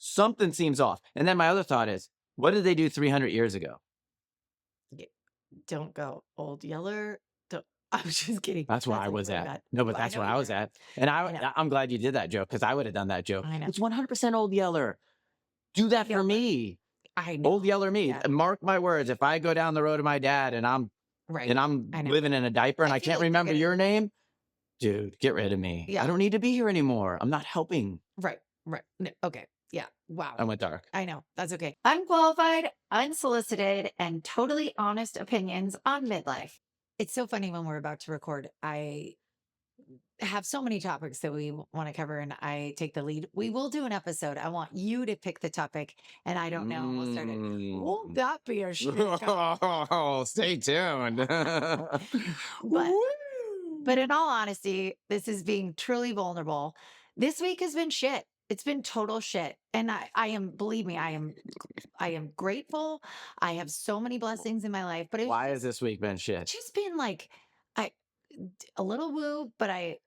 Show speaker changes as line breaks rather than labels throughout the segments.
something seems off. And then my other thought is, what did they do 300 years ago?
Don't go old yeller. Don't, I'm just kidding.
That's where
That's
I
like
was
really
at.
bad.
No, but
Well, I
that's
know
where I
you
was
were.
at. And
I know.
I'm glad you did that joke because I would have done that joke.
I know.
It's 100% Old Yeller. Do that
I know,
for
but
me.
I know.
Old Yeller me.
Yeah.
Mark my words. If I go down the road to my dad and I'm
Right. I know.
living in a diaper and
I
I
feel
can't
like they're
remember
gonna.
your name, dude, get rid of me. I
Yeah.
don't need to be here anymore. I'm not helping.
Right. Right. No, okay. Yeah. Wow.
I went dark.
I know. That's okay. Unqualified, unsolicited, and totally honest opinions on midlife. It's so funny when we're about to record. I have so many topics that we want to cover, and I take the lead. We will do an episode. I want you to pick the topic, and I don't know. We'll start it. Won't that be a shit show?
Oh, stay tuned.
But but in all honesty, this is being truly vulnerable. This week has been shit. It's been total shit. And I am, believe me, I am grateful. I have so many blessings in my life, but
Why has this week been shit?
just been like I a little woo, but I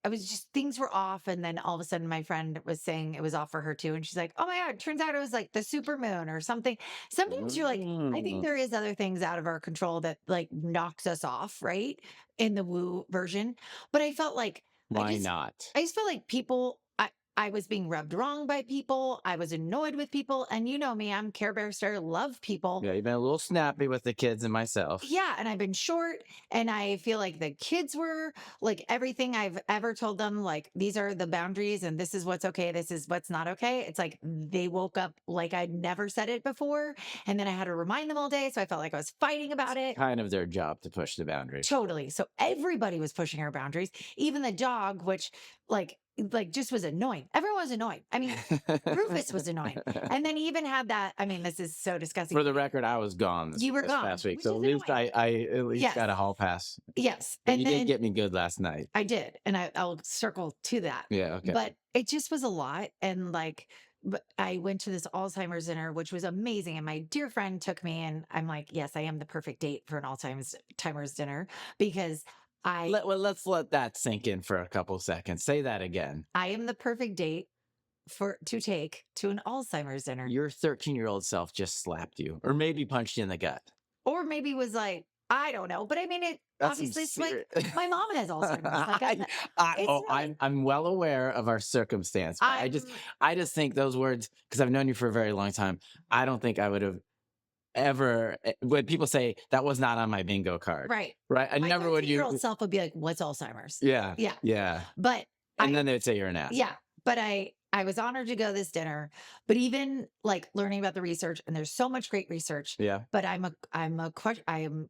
was just things were off, and then all of a sudden my friend was saying it was off for her too, and she's like, "Oh my god, it turns out it was like the super moon or something." Sometimes you're like, I think there is other things out of our control that like knocks us off, right? In the woo version, but I felt like
Why not?
I just felt like people, I was being rubbed wrong by people. I was annoyed with people. And you know me, I'm Care Bear Star, love people.
Yeah, you've been a little snappy with the kids and myself.
Yeah. And I've been short. And I feel like the kids were like everything I've ever told them, like, these are the boundaries and this is what's okay. This is what's not okay. It's like they woke up like I'd never said it before. And then I had to remind them all day. So I felt like I was fighting about it.
Kind of their job to push the boundaries.
Totally. So everybody was pushing our boundaries, even the dog, which like just was annoying. Everyone was annoying. I mean, Rufus was annoying. And then he even had that. I mean, this is so disgusting.
For the record, I was gone
You were
this
gone,
past week.
which
So
is
at least
annoying.
I at least
Yes.
got a hall pass.
Yes.
But
And
you
then
did get me good last night.
I did. And I'll circle to that.
Yeah, okay.
But it just was a lot. And like, but I went to this Alzheimer's dinner, which was amazing. And my dear friend took me, and I'm like, yes, I am the perfect date for an Alzheimer's dinner because
Let's let that sink in for a couple seconds. Say that again.
I am the perfect date to take to an Alzheimer's dinner.
Your 13-year-old self just slapped you, or maybe punched you in the gut.
Or maybe was like, I don't know. But I mean,
That's
obviously it's
some
like my mom has Alzheimer's. Like
I'm well aware of our circumstance. But I just think those words, because I've known you for a very long time, I don't think I would have ever, when people say that was not on my bingo card.
right.
I
My
never would
13-year-old self would be like, what's Alzheimer's?
Yeah.
Yeah.
Yeah.
But
And then they'd say you're an ass.
yeah. But I was honored to go to this dinner, but even like learning about the research, and there's so much great research.
Yeah.
But I am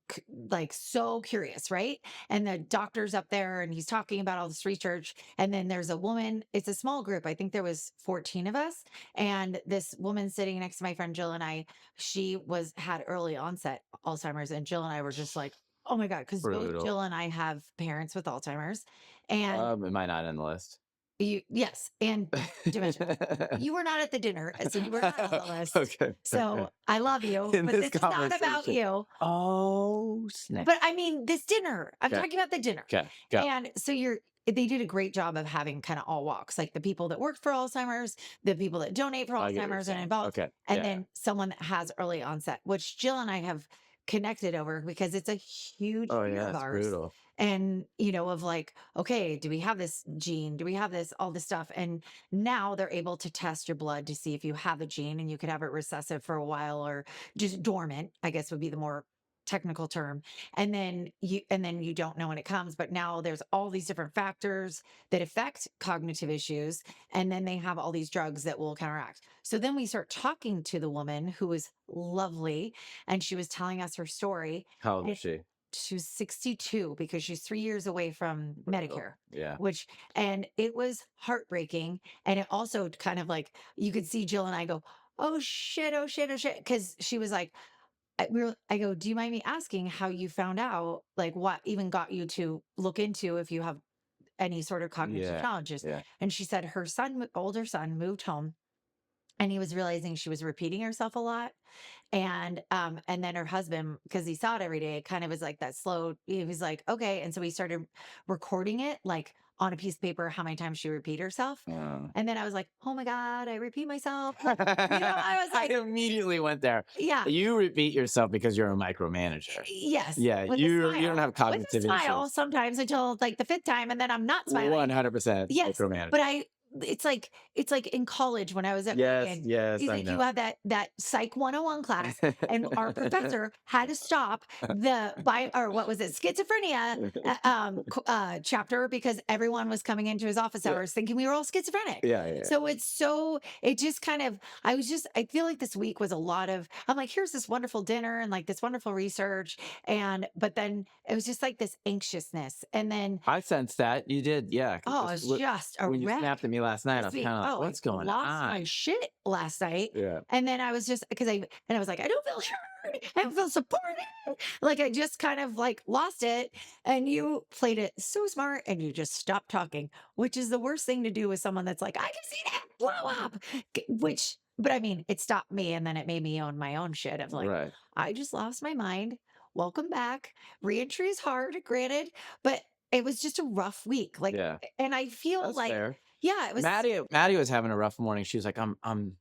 like so curious, right? And the doctor's up there, and he's talking about all this research. And then there's a woman. It's a small group. I think there was 14 of us, and this woman sitting next to my friend Jill and I. She had early onset Alzheimer's, and Jill and I were just like, oh my god, because both Jill and I have parents with Alzheimer's, and
am I not on the list?
Yes, and dementia. You were not at the dinner, so you were not on the list.
Okay.
So I love you,
In
but
this
this is not about
conversation.
you.
Oh, snap.
But I mean, this dinner. I'm
Okay.
talking about the dinner.
Okay. Go.
And so they did a great job of having kind of all walks, like the people that work for Alzheimer's, the people that donate for
I get what you're
Alzheimer's and
saying.
involved,
Okay.
and
Yeah.
then someone that has early onset, which Jill and I have connected over because it's a huge
Oh
fear
yeah,
of
it's
ours.
brutal.
And of like, okay, do we have this gene? Do we have all this stuff? And now they're able to test your blood to see if you have a gene, and you could have it recessive for a while or just dormant, I guess would be the more technical term. And then you don't know when it comes, but now there's all these different factors that affect cognitive issues. And then they have all these drugs that will counteract. So then we start talking to the woman who was lovely, and she was telling us her story.
How old is she?
She was 62 because she's 3 years away from Medicare.
Yeah.
And it was heartbreaking. And it also kind of like, you could see Jill and I go, oh shit, oh shit, oh shit. Cause she was like, I go, do you mind me asking how you found out, like what even got you to look into if you have any sort of cognitive challenges?
Yeah.
And she said her older son moved home, and he was realizing she was repeating herself a lot. And then her husband, because he saw it every day, kind of was like that slow, he was like, okay. And so he started recording it like on a piece of paper how many times she repeat herself.
Uh.
And then I was like, oh my God, I repeat myself. I was
I
like,
immediately went there.
yeah,
You repeat yourself because you're a micromanager.
yes,
Yeah,
with a
you don't
smile,
have cognitive issues.
sometimes until like the fifth time. And then I'm not smiling.
100%
Yes,
micromanage.
but it's like in college when I was at
Yes,
Reagan,
yes,
he's
I
like, you
know.
have that Psych 101 class, and our professor had to stop the bi or what was it, schizophrenia chapter because everyone was coming into his office
Yeah,
hours thinking we were all schizophrenic.
yeah, yeah.
So it just kind of, I feel like this week was a lot of, I'm like, here's this wonderful dinner and like this wonderful research. But then it was just like this anxiousness. And then
I sensed that. You did, yeah. 'Cause
oh, it's just a
when you snapped
wreck
at me last night, I
this
was
week.
kinda like,
Oh, I
"What's going
lost my
on?"
shit last night.
Yeah.
And then I was just because I was like, I don't feel heard. I don't feel supported. Like I just kind of like lost it. And you played it so smart and you just stopped talking, which is the worst thing to do with someone that's like, I can see that blow up. But I mean, it stopped me and then it made me own my own shit of like,
Right.
I just lost my mind. Welcome back. Reentry is hard, granted, but it was just a rough week. Like,
Yeah.
and I feel
That's
like,
fair.
yeah, it was,
Maddie was having a rough morning. She was like, I'm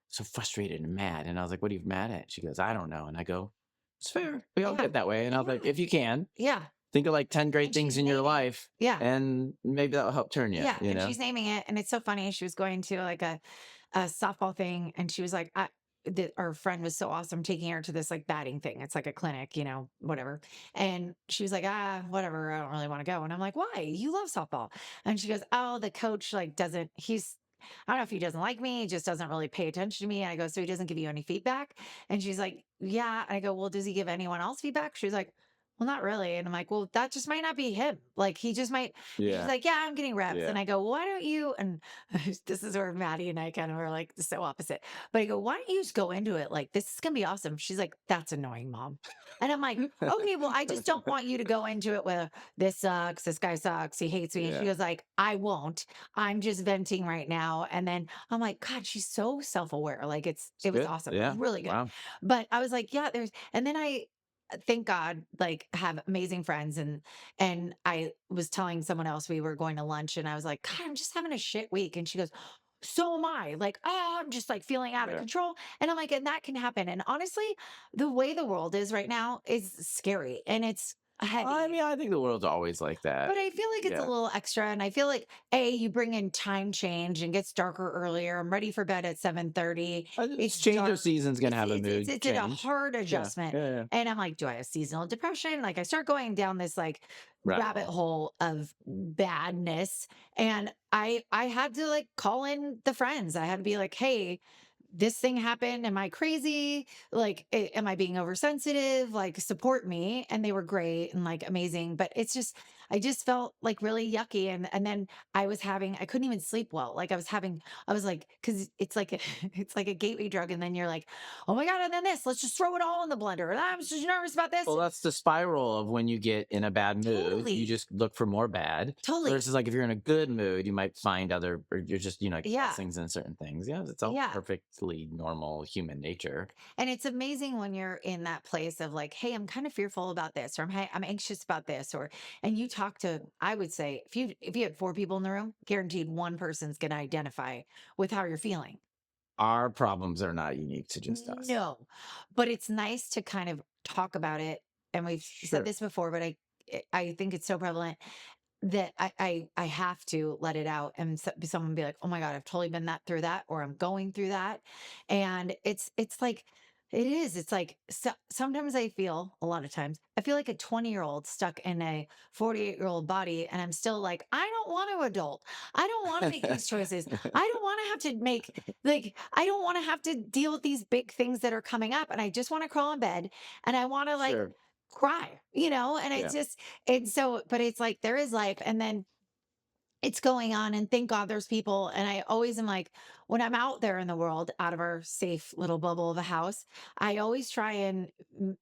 so frustrated and mad." And I was like, "What are you mad at?" She goes, "I don't know." And I go, "It's fair. We all
yeah,
get that way." And I was like,
yeah,
"If you can,
yeah.
think of like 10 great
And
things
she's
in your
naming,
life,
yeah,
and maybe that'll help turn you,
yeah.
you
And
know?"
she's naming it. And it's so funny. She was going to like a softball thing. And she was like, our friend was so awesome taking her to this like batting thing. It's like a clinic, whatever. And she was like, whatever. I don't really want to go. And I'm like, why? You love softball. And she goes, oh, the coach like doesn't, I don't know if he doesn't like me, he just doesn't really pay attention to me. And I go, so he doesn't give you any feedback? And she's like, yeah. And I go, well, does he give anyone else feedback? She's like, well, not really. And I'm like, well, that just might not be him. Like he just might. And she's
Yeah.
like, yeah, I'm getting reps.
Yeah.
And I go, why don't you? And this is where Maddie and I kind of are like so opposite. But I go, why don't you just go into it? Like, this is going to be awesome. She's like, that's annoying, mom. And I'm like, okay, well, I just don't want you to go into it with this sucks. This guy sucks. He hates me. And she
Yeah.
goes like, I won't. I'm just venting right now. And then I'm like, God, she's so self-aware. Like
It's
it was
good.
awesome. It was
Yeah.
really good.
Wow.
But I was like, yeah, and then I thank God, like have amazing friends. And I was telling someone else we were going to lunch and I was like, God, I'm just having a shit week. And she goes, so am I. Like, oh, I'm just like feeling out of
Yeah.
control. And I'm like, and that can happen. And honestly, the way the world is right now is scary and it's
I
heavy.
mean, I think the world's always like that.
But I feel like it's a
Yeah.
little extra, and I feel like you bring in time change and gets darker earlier. I'm ready for bed at 7:30. It's
Change of
dark.
season's gonna have a mood
It's a
change.
hard
Yeah.
adjustment,
Yeah. Yeah.
and I'm like, do I have seasonal depression? Like I start going down this like
Rabbit
rabbit
hole.
hole of badness, and I had to like call in the friends. I had to be like, hey, this thing happened. Am I crazy? Like, am I being oversensitive? Like, support me. And they were great and like amazing. But it's just, I just felt like really yucky. And then I couldn't even sleep well. Like I was like, cause it's like, it's like a gateway drug. And then you're like, oh my God. And then this, let's just throw it all in the blender. And I'm just nervous about this.
Well, that's the spiral of when you get in a bad mood, you
Totally.
just look for more bad.
Totally.
Versus like if you're in a good mood, you might find or you're just,
Yeah.
blessings in certain things. Yeah, it's all
Yeah.
perfectly normal human nature.
And it's amazing when you're in that place of like, hey, I'm kind of fearful about this, or I'm anxious about this, and you talk to, I would say, if you had four people in the room, guaranteed one person's going to identify with how you're feeling.
Our problems are not unique to just us.
No, but it's nice to kind of talk about it. And we've said
Sure.
this before, but I think it's so prevalent that I have to let it out and someone be like, oh my God, I've totally been through that, or I'm going through that. And it's like, it's like, sometimes I feel a lot of times, I feel like a 20-year-old stuck in a 48-year-old body. And I'm still like, I don't want to adult. I don't want to make these choices. I don't want to have to make, like, I don't want to have to deal with these big things that are coming up. And I just want to crawl in bed and I want to like
Sure.
cry, and
Yeah.
it's just, it's so, but it's like, there is life. And then it's going on and thank God there's people. And I always am like, when I'm out there in the world, out of our safe little bubble of a house, I always try and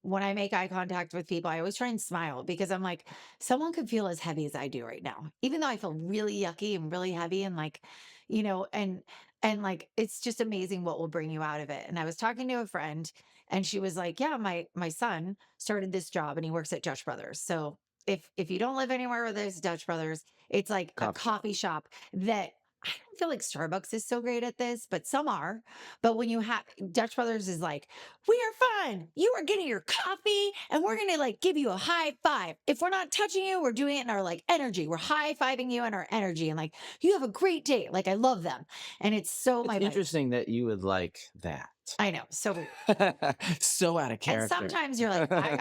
when I make eye contact with people, I always try and smile because I'm like, someone could feel as heavy as I do right now, even though I feel really yucky and really heavy and like, and like it's just amazing what will bring you out of it. And I was talking to a friend and she was like, yeah, my son started this job and he works at Josh Brothers. So if you don't live anywhere where there's Dutch Brothers, it's like a
Coffee shop.
coffee shop that I don't feel like Starbucks is so great at this, but some are. But when you have Dutch Brothers is like, we are fine. You are getting your coffee and we're gonna like give you a high five. If we're not touching you, we're doing it in our like energy. We're high fiving you in our energy and like you have a great day. Like I love them. And it's so
It's
my vibe.
interesting that you would like that.
I know. So weird.
So out of
And
character.
sometimes you're like, I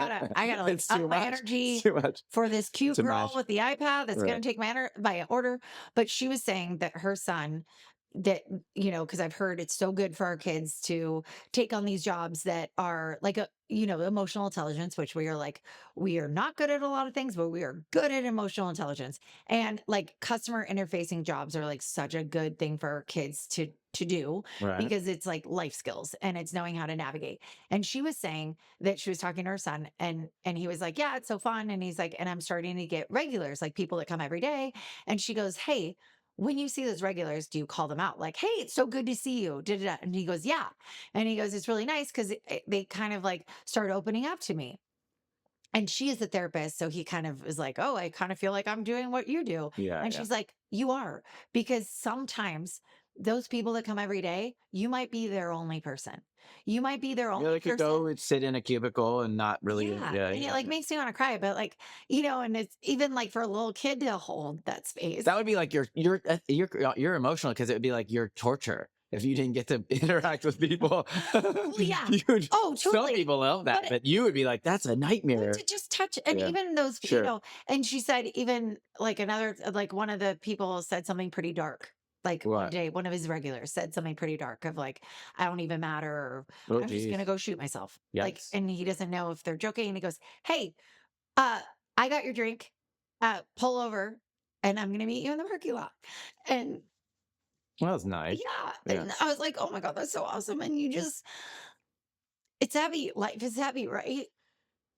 gotta like
It's
up
too
my
much. It's
energy
too much.
for this cute
Too
girl
much.
with the iPad that's
Right.
gonna take my order. But she was saying that her son, that because I've heard it's so good for our kids to take on these jobs that are like emotional intelligence, which we are like we are not good at a lot of things, but we are good at emotional intelligence. And like customer interfacing jobs are like such a good thing for our kids to do
Right.
because it's like life skills and it's knowing how to navigate. And she was saying that she was talking to her son and he was like, yeah, it's so fun. And he's like, and I'm starting to get regulars, like people that come every day. And she goes, hey, when you see those regulars, do you call them out like, hey, it's so good to see you? Da-da-da. And he goes, yeah. And he goes, it's really nice because they kind of like start opening up to me. And she is a therapist. So he kind of is like, oh, I kind of feel like I'm doing what you do.
Yeah.
And
Yeah.
she's like, you are. Because sometimes those people that come every day, you might be their only person. You might be their
Yeah,
only
they could
person.
go and sit in a cubicle and not really.
Yeah.
Yeah.
And it
Yeah.
like
Yeah.
makes me want to cry. But like, and it's even like for a little kid to hold that space.
That would be like your emotional because it would be like your torture if you didn't get to interact with people.
Well, yeah.
You would,
Oh,
some
totally.
people love that, but you would be like, that's a
But
nightmare.
to just touch and
Yeah.
even those,
Sure.
and she said even like another like one of the people said something pretty dark. Like one
What?
day, one of his regulars said something pretty dark of like, I don't even matter, or
Oh,
I'm just
geez.
gonna go shoot myself. Like,
Yes.
and he doesn't know if they're joking. And he goes, hey, I got your drink. Pull over and I'm gonna meet you in the parking lot. And
Well, that's nice.
yeah,
Yeah.
and I was like, oh my God, that's so awesome. And it's heavy. Life is heavy, right?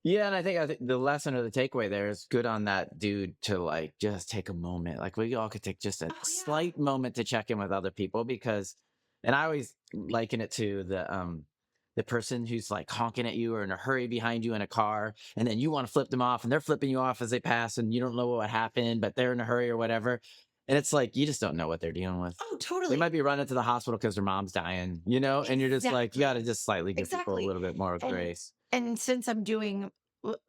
Yeah, and I think the lesson or the takeaway there is good on that dude to like just take a moment. Like we all could take just a
Oh yeah.
slight moment to check in with other people because, and I always liken it to the person who's like honking at you or in a hurry behind you in a car, and then you want to flip them off, and they're flipping you off as they pass, and you don't know what happened, but they're in a hurry or whatever. And it's like you just don't know what they're dealing with.
Oh,
They
totally.
might be running to the hospital because their mom's dying, and you're just like, you got to
Exactly.
just slightly give people a
Exactly.
little bit more
And
grace.
and since I'm doing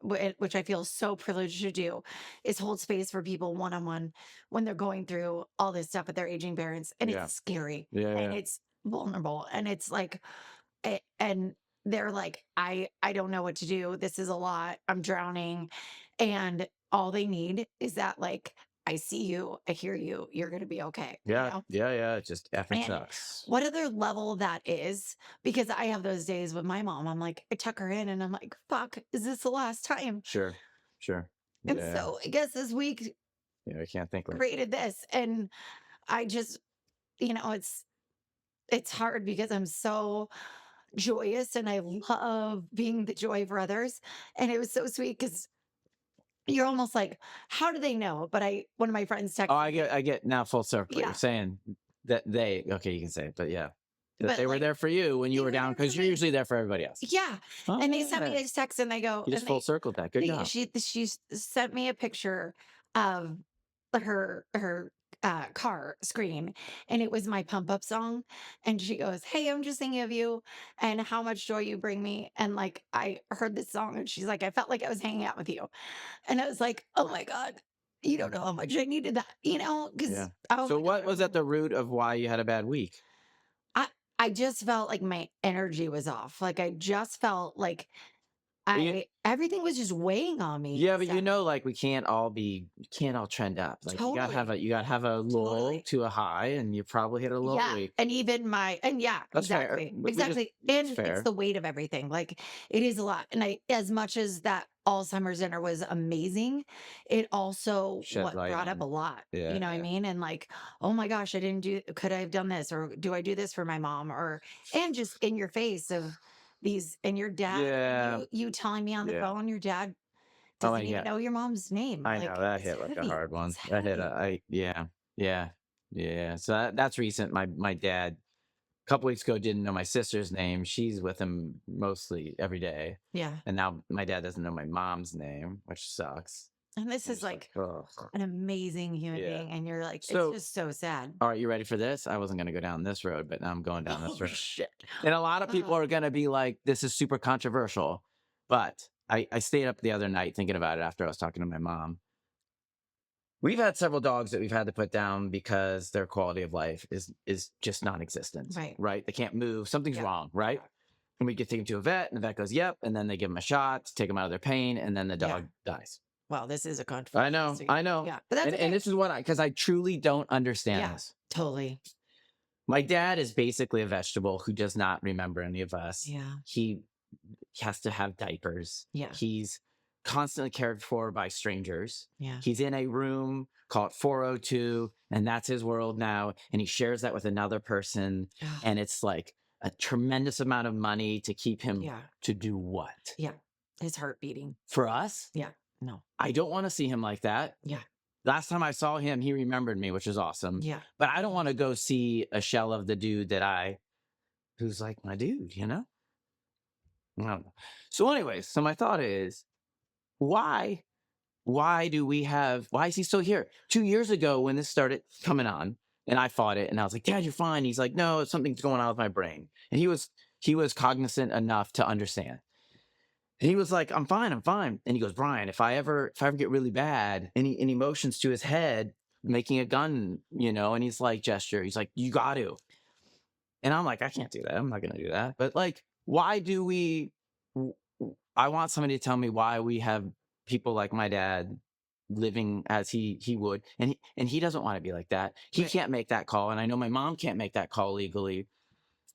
which I feel so privileged to do is hold space for people one on one when they're going through all this stuff with their aging parents and
Yeah.
it's scary
Yeah.
and
Yeah.
it's vulnerable and it's like and they're like I don't know what to do. This is a lot. I'm drowning. And all they need is that like I see you, I hear you, you're going to be okay,
Yeah, yeah, yeah. It just effing
And
sucks.
what other level that is, because I have those days with my mom. I'm like, I tuck her in and I'm like, fuck, is this the last time?
Sure, sure.
And
Yeah,
so I guess this week
yeah. I can't think like.
created this. And I just, it's hard because I'm so joyous and I love being the joy for others. And it was so sweet because you're almost like, how do they know? But one of my friends
Oh,
texted me,
I get now full circle. You're
yeah,
saying that they. Okay, you can say it, but yeah, that
but
they were
like,
there for you when you
they
were
were
down
there for
because you're
me.
usually there for everybody else.
Yeah.
Oh
And they sent me
yeah,
this text and they go,
you just
and
full circled that. Good job.
she sent me a picture of her car screen and it was my pump up song and she goes, hey, I'm just thinking of you and how much joy you bring me. And like I heard this song and she's like, I felt like I was hanging out with you. And I was like, oh my God, you don't know how much I needed that,
Yeah.
because oh
So
my
what
God,
was at the root of why you had a bad week?
I I just felt like my energy was off. Like I just felt like
Well,
everything was just weighing on me
yeah,
and
but
stuff.
like we can't all trend up. Like
Totally.
you gotta have a lull
Totally.
to a high, and you probably hit a low
Yeah,
week.
and even yeah,
That's fair.
exactly,
We just
exactly,
it's
and it's
fair.
the weight of everything, like, it is a lot, and I as much as that Alzheimer's dinner was amazing, it also
Shed
what
light
brought up a
on.
lot, you
Yeah,
know what I
yeah.
mean? And like, "Oh my gosh, I didn't do could I have done this, or do I do this for my mom?" Or and just in your face of these and your dad and
Yeah,
you telling me on the
yeah.
phone, your dad
Oh my
doesn't even
god.
know your mom's name,
I know
like,
that
it's
hit like a
heavy,
hard one.
it's
That hit
heavy.
yeah. Yeah. Yeah. So that's recent. My dad a couple weeks ago didn't know my sister's name. She's with him mostly every day.
Yeah.
And now my dad doesn't know my mom's name, which sucks.
And this
I'm
is
just like,
like
oh,
an amazing human
yeah.
being. And you're like, it's
So,
just so sad.
all right, you ready for this? I wasn't going to go down this road, but now I'm going down this
Oh,
road.
shit.
And a lot of people
Uh,
are going to be like, this is super controversial. But I stayed up the other night thinking about it after I was talking to my mom. We've had several dogs that we've had to put down because their quality of life is just non-existent,
right.
right? They can't move. Something's
Yeah.
wrong, right? And we get taken to a vet, and the vet goes, "Yep," and then they give them a shot to take them out of their pain, and then the
Yeah.
dog dies.
Well, this is a
I know,
controversy.
I know,
Yeah. But that's
and
okay.
this is what because I truly don't understand
Yeah.
this.
Totally.
My dad is basically a vegetable who does not remember any of us.
Yeah.
He has to have diapers.
Yeah.
He's constantly cared for by strangers.
Yeah.
He's in a room called 402, and that's his world now. And he shares that with another person. And it's like a tremendous amount of money to keep him
Yeah.
to do what?
Yeah. His heart beating.
For us?
Yeah. No.
I don't want to see him like that.
Yeah.
Last time I saw him, he remembered me, which is awesome.
Yeah.
But I don't want to go see a shell of the dude who's like my dude, you know? I don't know. So anyways, so my thought is, why why is he still here? 2 years ago when this started coming on and I fought it and I was like, Dad, you're fine. He's like, no, something's going on with my brain. And he was cognizant enough to understand. And he was like, I'm fine. And he goes, Brian, if I ever get really bad, any motions to his head, making a gun, and he's like, gesture. He's like, you got to. And I'm like, I can't do that. I'm not going to do that. But like, why do we? I want somebody to tell me why we have people like my dad living as he would, and he doesn't want to be like that. He
Right.
can't make that call, and I know my mom can't make that call legally.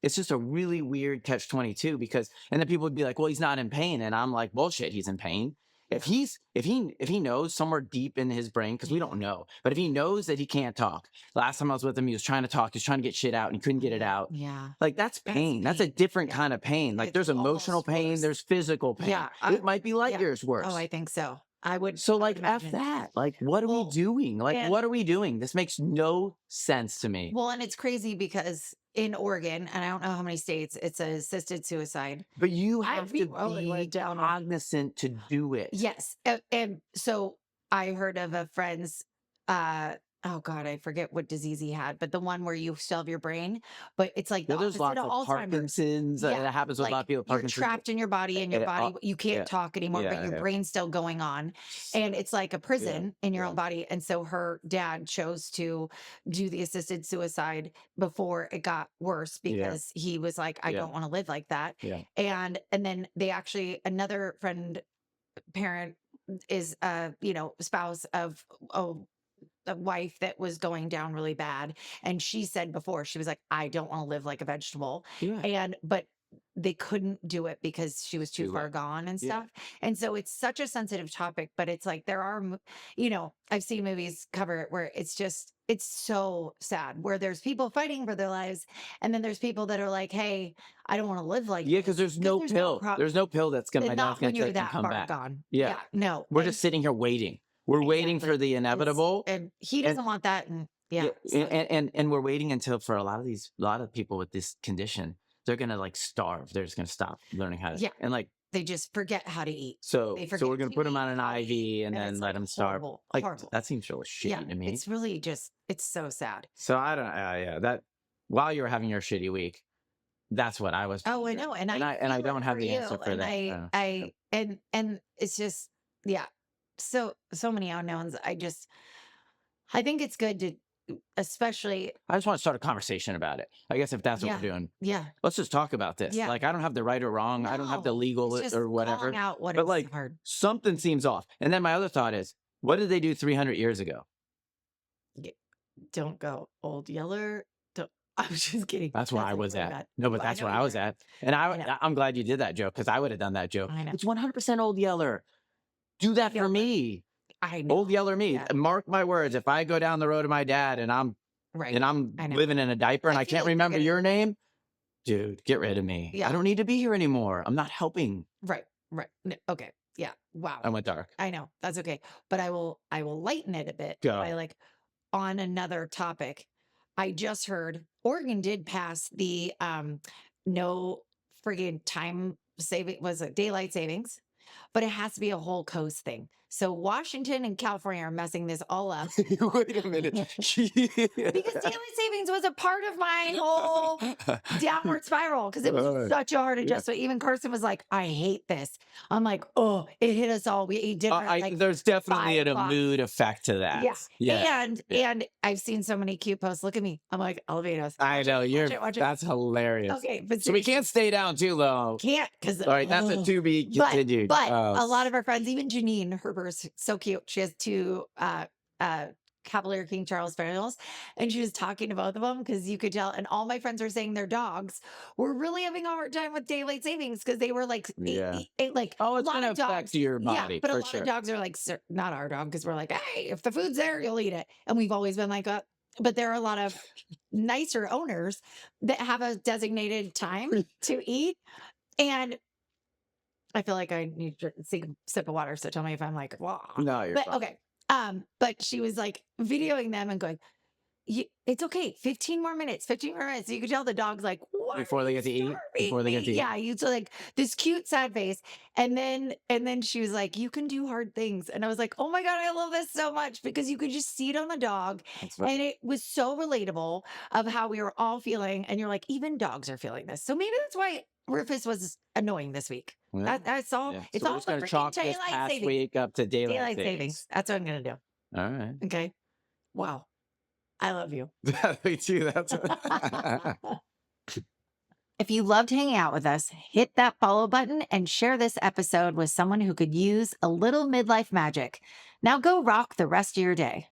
It's just a really weird catch-22 because, and then people would be like, well, he's not in pain. And I'm like, bullshit, he's in pain. If he knows somewhere deep in his brain, because we don't know, but if he knows that he can't talk, last time I was with him, he was trying to talk, he was trying to get shit out and he couldn't get it out.
Yeah.
Like that's pain. That's a
pain.
different
Yeah.
kind of pain. Like
It's
there's emotional
almost
pain,
worse.
there's physical pain.
Yeah,
It might be light
yeah.
years worse.
Oh, I think so. I would.
So
I would
like F
imagine.
that. Like what are we
Well,
doing? Like
and-
what are we doing? This makes no sense to me.
Well, and it's crazy because in Oregon, and I don't know how many states, it's an assisted suicide.
But you
I
have to
really
be
went down on-
cognizant to do it.
Yes. And so I heard of a friend's, oh God, I forget what disease he had, but the one where you still have your brain, but it's like the
Well, there's
opposite
lots
of
of
Alzheimer's.
Parkinson's.
Yeah,
That happens with a lot of people with
You're
Parkinson's.
trapped in your body and your body, you can't
yeah.
talk anymore, but
Yeah,
your
yeah.
brain's still going on. And it's like a prison in your
yeah.
own body. And so her dad chose to do the assisted suicide before it got worse because he was like, I
Yeah.
don't want to live like that.
Yeah.
And then they actually, another parent is spouse of a wife that was going down really bad, and she said before, she was like, I don't want to live like a vegetable.
Yeah.
But they couldn't do it because she was too
Too
far
late.
gone and
Yeah.
stuff. And so it's such a sensitive topic, but it's like there are I've seen movies cover it where it's so sad, where there's people fighting for their lives, and then there's people that are like, hey, I don't want to live like
Yeah,
this.
because there's no pill. There's no pill that's gonna my
not
dad's
when
gonna
you're
take and
that
come
far
back.
gone.
Yeah.
No.
We're
And-
just sitting here waiting. We're waiting for the inevitable.
and he doesn't want that. And so-
and we're waiting until for a lot of people with this condition, they're gonna like starve. They're just gonna stop learning how to.
Yeah.
And like
they just forget how to eat.
so
They
so
forget
we're gonna
to
put them
eat,
on an
how to
IV
eat,
and then
it's,
let
like,
them starve.
horrible,
Like
horrible.
that seems really shitty to me.
It's really it's so sad.
So I don't. Yeah. That while you were having your shitty week, that's what I was.
Oh, I know, and I
don't
feel it
have
for
the
you,
answer for
and
that.
I and it's just so many unknowns. I think it's good to, especially
I just want to start a conversation about it. I guess if that's what we're doing, let's just talk about this.
Yeah.
Like I don't have the right or wrong. I don't have the
No,
legal
it's just
or whatever.
calling out what
But
is
like
hard.
something seems off. And then my other thought is, what did they do 300 years ago?
Don't go old yeller. I was just kidding.
That's where I
like
was
really
at.
bad.
No, but
Well, I
that's
know
where
you
I was
were.
at. And
I know.
I'm glad you did that joke because I would have done that joke.
I know.
It's 100% Old Yeller. Do that for
Yeller.
me.
I know.
Old Yeller me.
Yeah.
Mark my words. If I go down the road to my dad and I'm
Right.
and I'm
I know.
living in a diaper and
I
I
feel
can't
like you're
remember
gonna-
your name, dude, get rid of me.
Yeah.
I don't need to be here anymore. I'm not helping.
Right. No, okay. Yeah. Wow.
I went dark.
I know. That's okay. But I will lighten it a bit
Go.
by on another topic. I just heard Oregon did pass the no friggin' time saving, was it daylight savings? but it has to be a whole coast thing. So Washington and California are messing this all up.
Wait a minute.
Because daylight savings was a part of my whole downward spiral because it was such a hard
Yeah.
adjustment. Even Carson was like, I hate this. I'm like, oh, it hit us all. We ate dinner at like
There's definitely
5
a
o'clock.
mood effect to that.
Yeah.
Yeah.
And I've seen so many cute posts. Look at me. I'm like, elevate us.
I
Watch
know
it, watch it.
that's hilarious.
Okay, but
So we can't stay down too low.
can't because
All right, that's a to be continued.
But a lot of our friends, even Janine, her bird's so cute. She has 2 Cavalier King Charles Spaniels, and she was talking to both of them because you could tell. And all my friends were saying their dogs were really having a hard time with daylight savings because they were like, like
Oh,
a
it's
lot
gonna
of dogs.
affect your body
but a
for
lot
sure.
of dogs are like, not our dog, because we're like, hey, if the food's there, you'll eat it. And we've always been like, but there are a lot of nicer owners that have a designated time to eat. And I feel like I need to take a sip of water. So tell me if I'm like, wow.
No, you're
But
fine.
okay. But she was like videoing them and going, it's okay. 15 more minutes, 15 more minutes. So you could tell the dog's like, what
Before they get to eat. Before they get to eat.
Yeah, you saw like this cute sad face. And then she was like, you can do hard things. And I was like, oh my God, I love this so much because you could just see it on the dog.
That's right.
And it was so relatable of how we were all feeling. And you're like, even dogs are feeling this. So maybe that's why Rufus was annoying this week.
Yeah.
That's all.
Yeah.
It's
So we're
all
just gonna
freaking
chalk this
daylight
past
savings.
week up to daylight
Daylight savings.
savings.
That's what I'm gonna do.
All right.
Okay. Wow. I love you.
Me too. That's
If you loved hanging out with us, hit that follow button and share this episode with someone who could use a little midlife magic. Now go rock the rest of your day.